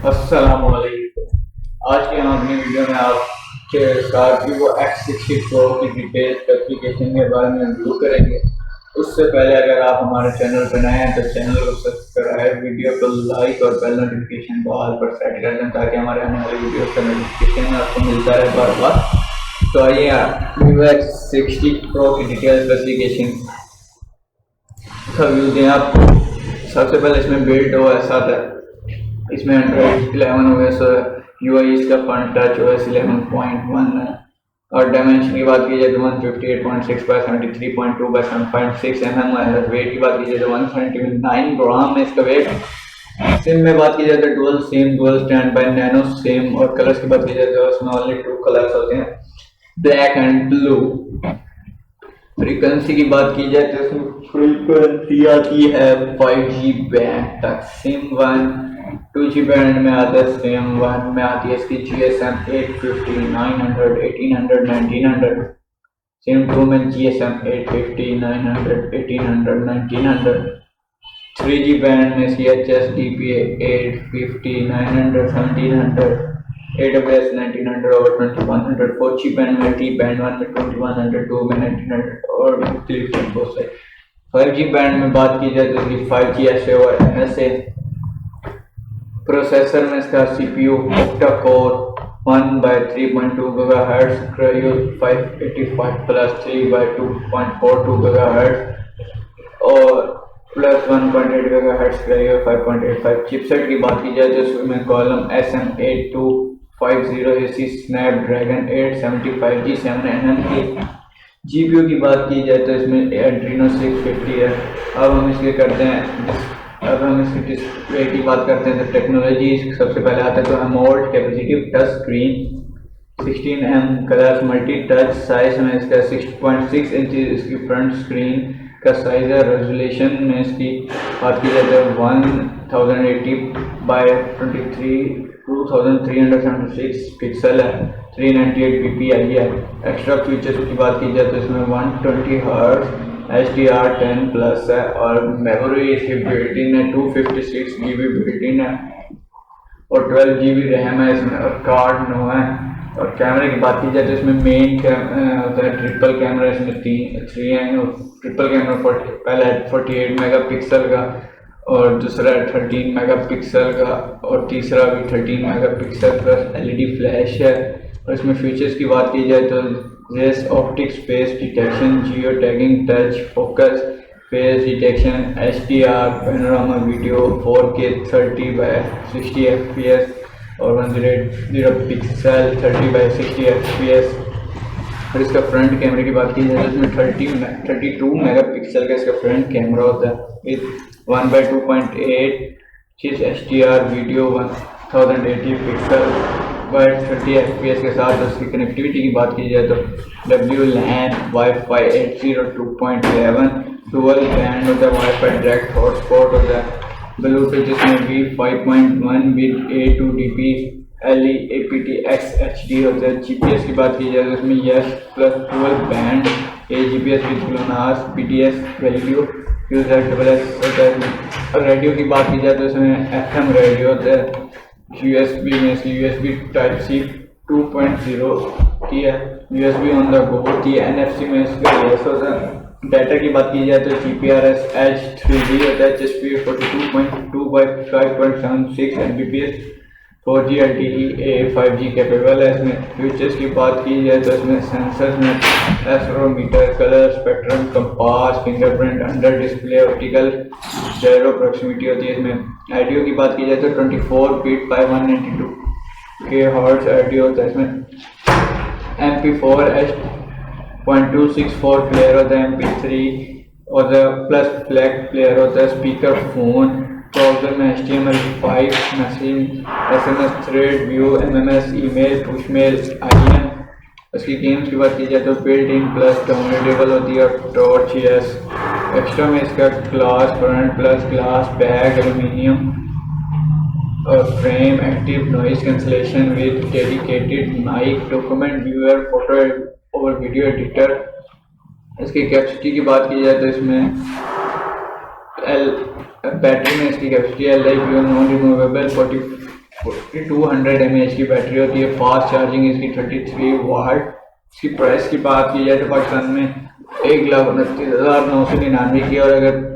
अस्सलामुअलैकुम। आज की हम अपनी वीडियो में आपके साथ Vivo X60 Pro की डिटेल स्पेसिफिकेशन के बारे में रिव्यू करेंगे। उससे पहले अगर आप हमारे चैनल पर नए हैं तो चैनल को सब्सक्राइब, वीडियो को लाइक और बेल नोटिफिकेशन को ऑल पर सेट कर दें ताकि हमारे आने वाली वीडियो का नोटिफिकेशन आपको मिलता रहे बार बार। तो आइए Vivo X60 Pro की डिटेल स्पेसिफिकेशन का व्यू दें आपको। सबसे पहले इसमें बिल्ड OS आता है। इसमें Android 11 OS है, UI इसका फ्रंट टच OS 11.1 है और डायमेंशन की बात की जाए तो 158.6 बाय 73.2 बाय 7.6 mm है। वेट की बात की जाए तो 179 ग्राम है इसका वेट। सिम में बात की जाए तो dual SIM, dual stand by nano SIM. और कलर्स की बात की जाए तो उसमें ओनली 2 कलर्स होते हैं, ब्लैक एंड ब्लू। फ्रीक्वेंसी की बात की जाए तो इसमें फ्रीक्वेंसी आती है 5G बैंड तक। सिम 1 2G बैंड में आता है, सिम 1 में आती है इसकी GSM 850, 900, 1800, 1900। सिम 2 में GSM 850, 900, 1800, 1900। 3G बैंड में इसकी HSDPA 850, 900, 1700, AWS 1900 over 2100। 4G band में T बैंड 1 में 2100, 2 में 1900 और मुख्तलिफ बहुत से। 5G बैंड में बात की जाए तो इसकी 5G SA और NSA। प्रोसेसर में इसका CPU octa core 1/3.2 GHz, Cryo 585 plus 3/2.42 GHz और प्लस 1.8 GHz Cryo 5.85। चिपसेट की बात की जाए तो इसमें column SM8250 AC Snapdragon 875G 7nm की। GPU की बात की जाए तो इसमें Adreno 650 है। अब हम इसकी डिस्प्ले की बात करते हैं तो टेक्नोलॉजी सबसे पहले आता है तो AMOLED capacitive touch screen 16 colours multi touch. Size में इसका 6.6 इंच इसकी फ्रंट स्क्रीन का साइज है। रेजोल्यूशन में इसकी बात की जाए तो 1080 बाय 2376 पिक्सल है, 398 ppi है। एक्स्ट्रा फीचर्स की बात की जाए तो इसमें 120 हर्ट्ज HDR10 प्लस है और मेमोरी इसकी बिल्ट इन है 256 GB बिल्ट इन है और 12 GB रैम है इसमें और कार्ड नो है। और कैमरे की बात की जाए तो इसमें मेन होता है ट्रिपल कैमरा, इसमें 3 है। ट्रिपल कैमरा पहला 48 मेगापिक्सल का और दूसरा 13 मेगापिक्सल का और तीसरा भी 13 मेगापिक्सल प्लस LED फ्लैश है। और इसमें फीचर्स की बात की जाए तो रेस optics, face detection, geo tagging, touch focus, face detection, HDR panorama video, 4K 30/60 FPS और 100 पिक्सल 30/60 FPS। और इसका फ्रंट कैमरे की बात की जाए तो इसमें 32 मेगापिक्सल का इसका फ्रंट कैमरा होता है with 1/2.8 HDR video 1080 pixel by 30 FPS के साथ। उसकी कनेक्टिविटी की बात की जाए तो WLAN Wi-Fi 802.11 डुअल बैंड होता है, Wi-Fi डायरेक्ट हॉटस्पॉट होता है। ब्लूटूथ जिसमें भी 5.1 with A2DP LE aptX HD होता है। GPS की बात की जाए तो उसमें yes plus dual band AGPS with GLONASS BTS value user WS होता है। रेडियो की बात की जाए तो इसमें FM रेडियो होता है। USB में इसकी USB टाइप C 2.0 की है, USB ऑन द गो होती है। NFC में इसका yes होता है। डाटा की बात की जाए तो GPRS H3G होता है, HSP 42.2 by 5.76 Mbps, 4G LTE 5G capable है। इसमें फीचर्स की बात की जाए तो इसमें सेंसर्स में accelerometer, colour spectrum, compass, fingerprint, under display optical gyro proximity होती है। इसमें ऑडियो की बात की जाए तो 24 बीट बाय 192 kHz ऑडियो होता है। इसमें MP4 H.264 प्लेयर होता है, MP3 और प्लस फ्लैग प्लेयर होता है, स्पीकर फोन। ब्राउजर में HTML5 messaging, SMS thread, view, MMS, email, push mail, IM। उसकी गेम्स की बात की जाए तो बिल्ट इन प्लस डाउनलोडेबल होती है टॉर्च यस। एक्स्ट्रा में इसका glass front plus glass back aluminium और frame, active noise cancellation with dedicated mic, document viewer, photo और वीडियो एडिटर। इसकी कैपेसिटी की बात की जाए तो इसमें बैटरी में इसकी कैपेसिटी है नॉन रिमूवेबल 4200 mAh की बैटरी होती है, फास्ट चार्जिंग इसकी 33 वाट। इसकी प्राइस की बात की जाए तो पाकिस्तान में 1,29,999 की, और अगर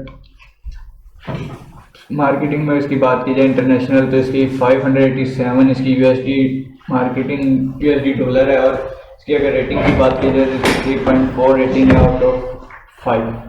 मार्केटिंग में इसकी बात की जाए इंटरनेशनल तो इसकी 587 इसकी यूएसडी मार्केटिंग यूएसडी डॉलर है, और इसकी अगर रेटिंग की बात की जाए तो 3.4 रेटिंग है आउट ऑफ 5।